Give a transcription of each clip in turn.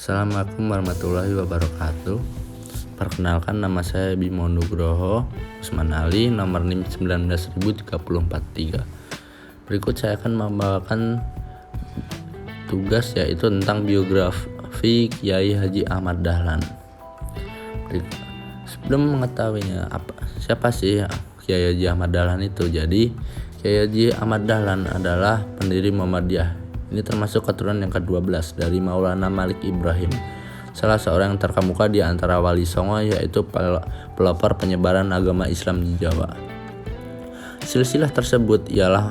Assalamualaikum warahmatullahi wabarakatuh. Perkenalkan, nama saya Bimo Nugroho Usman Ali, nomor NIM 19.343. Berikut saya akan membawakan tugas yaitu tentang biografi Kiai Haji Ahmad Dahlan. Sebelum mengetahuinya, siapa sih Kiai Haji Ahmad Dahlan itu? Jadi Kiai Haji Ahmad Dahlan adalah pendiri Muhammadiyah. Ini termasuk keturunan yang ke-12 dari Maulana Malik Ibrahim, salah seorang yang terkemuka di antara Wali Songo, yaitu pelopor penyebaran agama Islam di Jawa. Silsilah tersebut ialah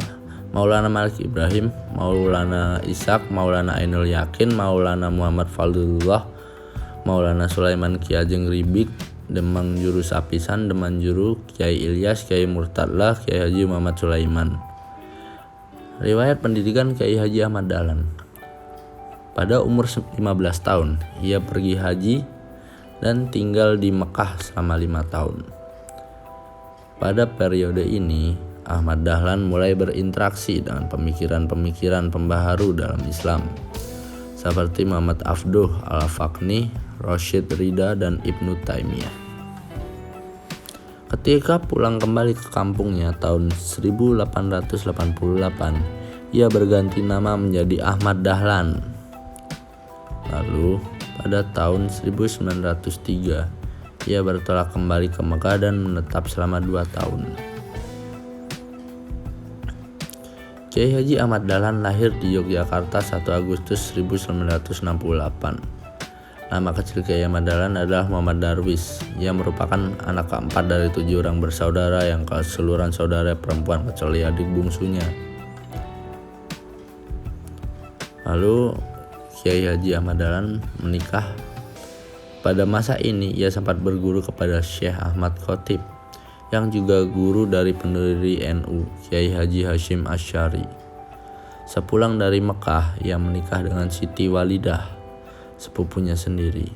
Maulana Malik Ibrahim, Maulana Ishaq, Maulana Ainul Yakin, Maulana Muhammad Fadlullah, Maulana Sulaiman Ki Ajeng Ribik, Demang Juru Sapisan, Deman Juru, Kiai Ilyas, Kiai Murtadlah, Kiai Haji Muhammad Sulaiman. Riwayat pendidikan Kiai Haji Ahmad Dahlan. Pada umur 15 tahun, ia pergi haji dan tinggal di Mekah selama 5 tahun. Pada periode ini, Ahmad Dahlan mulai berinteraksi dengan pemikiran-pemikiran pembaharu dalam Islam, seperti Muhammad Afduh Al-Faqni, Rashid Rida, dan Ibnu Taimiyah. Ketika pulang kembali ke kampungnya tahun 1888, ia berganti nama menjadi Ahmad Dahlan. Lalu pada tahun 1903, ia bertolak kembali ke Mekah dan menetap selama 2 tahun. Kiai Haji Ahmad Dahlan lahir di Yogyakarta 1 Agustus 1968. Nama kecil Kiai Ahmad Dahlan adalah Muhammad Darwis. Ia merupakan anak keempat dari 7 orang bersaudara yang keseluruhan saudara perempuan kecuali adik bungsunya. Lalu Kiai Haji Ahmad Dahlan menikah. Pada masa ini ia sempat berguru kepada Syekh Ahmad Khotib, yang juga guru dari pendiri NU, Kiai Haji Hashim Asy'ari. Sepulang dari Mekah, ia menikah dengan Siti Walidah, sepupunya sendiri,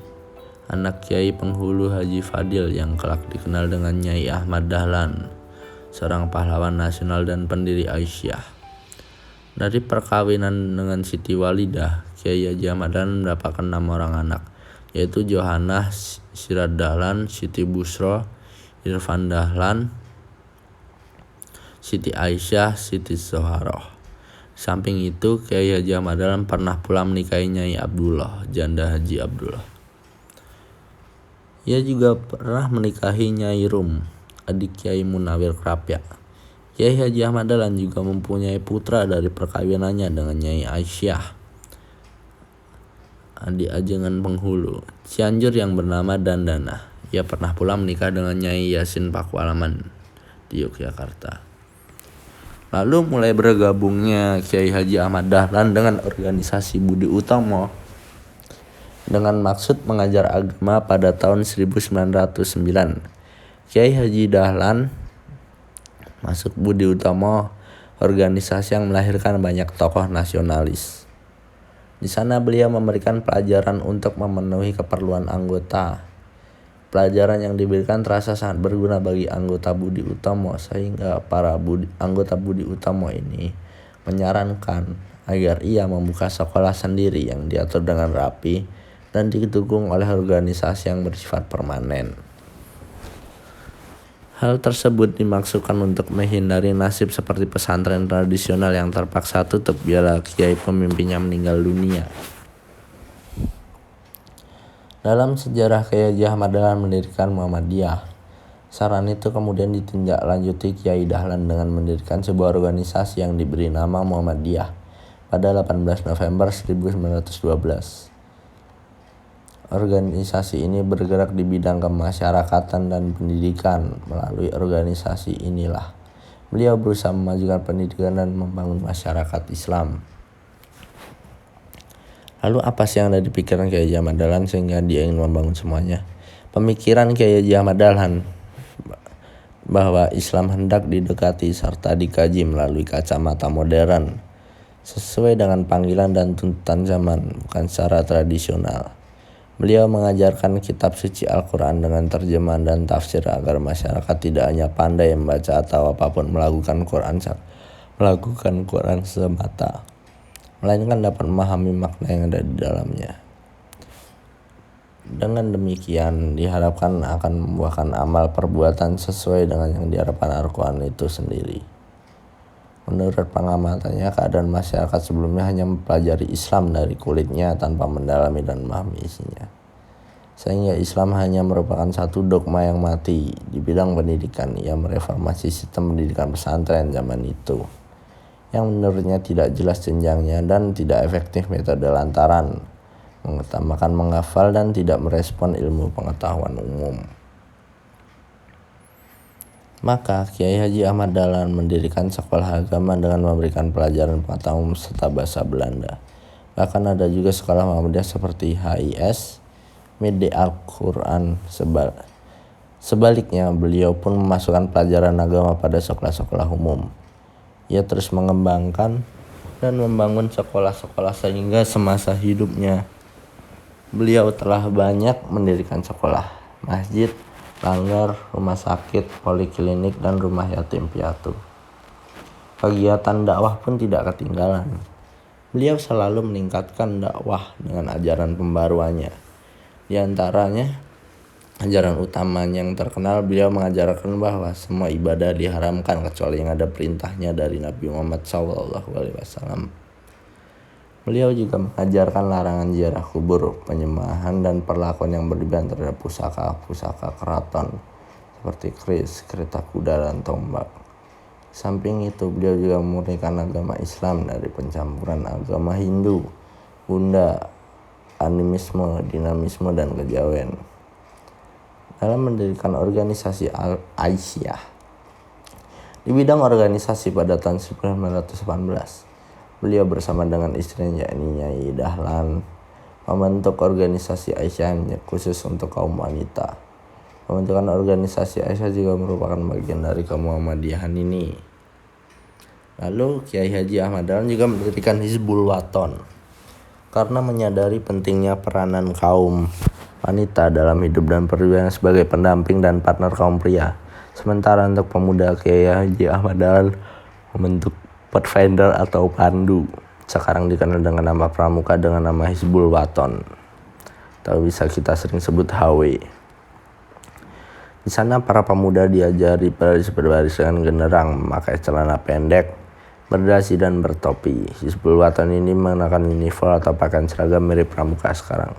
anak Kiai Penghulu Haji Fadil yang kelak dikenal dengan Nyai Ahmad Dahlan, seorang pahlawan nasional dan pendiri Aisyah. Dari perkawinan dengan Siti Walidah, Kiai Haji Ahmad Dahlan mendapatkan 6 orang anak, yaitu Johanah Sirad Dahlan, Siti Busro, Irfan Dahlan, Siti Aisyah, Siti Zoharoh. Samping itu, Kiai Haji Ahmad Dahlan pernah pula menikahi Nyai Abdullah, janda Haji Abdullah. Ia juga pernah menikahi Nyai Rum, adik Kiai Munawir Krapyak. Kiai Haji Ahmad Dahlan juga mempunyai putra dari perkawinannya dengan Nyai Aisyah, adik ajengan Penghulu Cianjur yang bernama Dandana. Ia pernah pula menikah dengan Nyai Yasin Pakualaman di Yogyakarta. Lalu mulai bergabungnya Kiai Haji Ahmad Dahlan dengan organisasi Budi Utomo dengan maksud mengajar agama pada tahun 1909. Kiai Haji Dahlan masuk Budi Utomo, organisasi yang melahirkan banyak tokoh nasionalis. Di sana beliau memberikan pelajaran untuk memenuhi keperluan anggota. Pelajaran yang diberikan terasa sangat berguna bagi anggota Budi Utomo, sehingga para anggota Budi Utomo ini menyarankan agar ia membuka sekolah sendiri yang diatur dengan rapi dan didukung oleh organisasi yang bersifat permanen. Hal tersebut dimaksudkan untuk menghindari nasib seperti pesantren tradisional yang terpaksa tutup bila kiai pemimpinnya meninggal dunia. Dalam sejarah Kiai Haji Ahmad Dahlan mendirikan Muhammadiyah. Saran itu kemudian ditindaklanjuti Kiai Dahlan dengan mendirikan sebuah organisasi yang diberi nama Muhammadiyah pada 18 November 1912. Organisasi ini bergerak di bidang kemasyarakatan dan pendidikan. Melalui organisasi inilah beliau berusaha memajukan pendidikan dan membangun masyarakat Islam. Lalu apa sih yang ada di pikiran Kiai Haji Ahmad Dahlan sehingga dia ingin membangun semuanya? Pemikiran Kiai Haji Ahmad Dahlan bahwa Islam hendak didekati serta dikaji melalui kacamata modern, sesuai dengan panggilan dan tuntutan zaman, bukan secara tradisional. Beliau mengajarkan kitab suci Al-Quran dengan terjemahan dan tafsir agar masyarakat tidak hanya pandai membaca atau apapun melakukan Quran semata, melainkan dapat memahami makna yang ada di dalamnya. Dengan demikian diharapkan akan membuahkan amal perbuatan sesuai dengan yang diharapkan Al-Quran itu sendiri. Menurut pengamatannya, keadaan masyarakat sebelumnya hanya mempelajari Islam dari kulitnya tanpa mendalami dan memahami isinya. Sehingga Islam hanya merupakan satu dogma yang mati di bidang pendidikan. Ia mereformasi sistem pendidikan pesantren zaman itu, yang menurutnya tidak jelas jenjangnya dan tidak efektif metode lantaran, mengutamakan menghafal dan tidak merespon ilmu pengetahuan umum. Maka Kiai Haji Ahmad Dahlan mendirikan sekolah agama dengan memberikan pelajaran pengetahuan umum serta bahasa Belanda. Bahkan ada juga sekolah Muhammadiyah seperti HIS, Mede Al-Quran. Sebaliknya, beliau pun memasukkan pelajaran agama pada sekolah-sekolah umum. Ia terus mengembangkan dan membangun sekolah-sekolah sehingga semasa hidupnya beliau telah banyak mendirikan sekolah, masjid, langgar, rumah sakit, poliklinik, dan rumah yatim piatu. Kegiatan dakwah pun tidak ketinggalan. Beliau selalu meningkatkan dakwah dengan ajaran pembaruannya. Di antaranya, ajaran utamanya yang terkenal, beliau mengajarkan bahwa semua ibadah diharamkan kecuali yang ada perintahnya dari Nabi Muhammad SAW. Beliau juga mengajarkan larangan ziarah kubur, penyembahan dan perlakuan yang berlebihan terhadap pusaka keraton seperti keris, kereta kuda, dan tombak. Samping itu, beliau juga memurnikan agama Islam dari pencampuran agama Hindu, Bunda, animisme, dinamisme, dan kejawen. Dalam mendirikan organisasi Al-Aisyah di bidang organisasi pada tahun 1918, beliau bersama dengan istrinya yakni Nyai Dahlan membentuk organisasi Aisyah khusus untuk kaum wanita. Pembentukan organisasi Aisyah juga merupakan bagian dari kemuhammadiyahan ini. Lalu Kiai Haji Ahmad Dahlan juga mendirikan Hizbul Waton karena menyadari pentingnya peranan kaum wanita dalam hidup dan perjuangan sebagai pendamping dan partner kaum pria. Sementara untuk pemuda, Kiai Haji Ahmad Dahlan membentuk Pathfinder atau Pandu, sekarang dikenal dengan nama pramuka dengan nama Hizbul Waton, atau bisa kita sering sebut HW. Di sana para pemuda diajari berbaris dengan genderang, memakai celana pendek, berdasi dan bertopi. Hizbul Waton ini mengenakan uniform atau pakaian seragam mirip pramuka sekarang.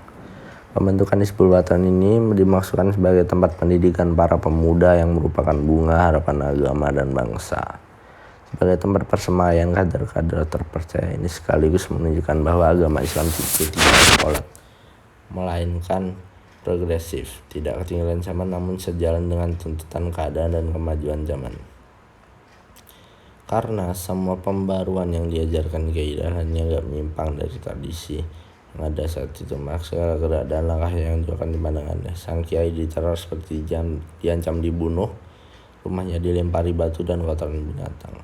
Pembentukan Hizbul Waton ini dimaksudkan sebagai tempat pendidikan para pemuda yang merupakan bunga harapan agama dan bangsa. Sebagai tempat persemaian kader-kader terpercaya ini sekaligus menunjukkan bahwa agama Islam tidak kolot, melainkan progresif, tidak ketinggalan zaman namun sejalan dengan tuntutan keadaan dan kemajuan zaman. Karena semua pembaruan yang diajarkan Kiai Dahlan hanya gak menyimpang dari tradisi yang ada saat itu, maka gerak dan langkah yang akan dipandangkannya. Sang Kiai diteror seperti diancam dibunuh, rumahnya dilempari batu dan kotoran binatang.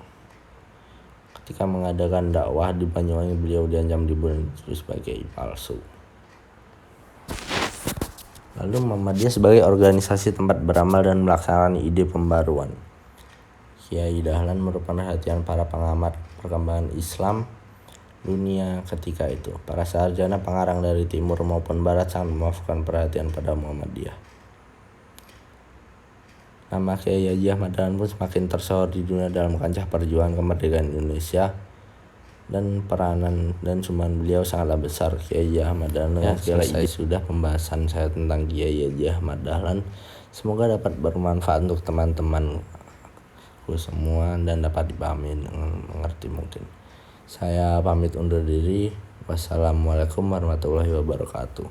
Ketika mengadakan dakwah di Banyuwangi, beliau diancam dibunuh sebagai palsu. Lalu Muhammadiyah sebagai organisasi tempat beramal dan melaksanakan ide pembaruan. Kiai Dahlan merupakan perhatian para pengamat perkembangan Islam dunia ketika itu. Para sarjana pengarang dari timur maupun barat sangat memasukkan perhatian pada Muhammadiyah. Nama Kiai Haji Ahmad Dahlan pun semakin tersohor di dunia dalam kancah perjuangan kemerdekaan Indonesia, dan peranan dan sumbangan beliau sangatlah besar. Kiai Haji Ahmad Dahlan selesai sudah pembahasan saya tentang Kiai Haji Ahmad Dahlan. Semoga dapat bermanfaat untuk teman-teman semua dan dapat dipahami dengan mengerti mungkin. Saya pamit undur diri. Wassalamualaikum warahmatullahi wabarakatuh.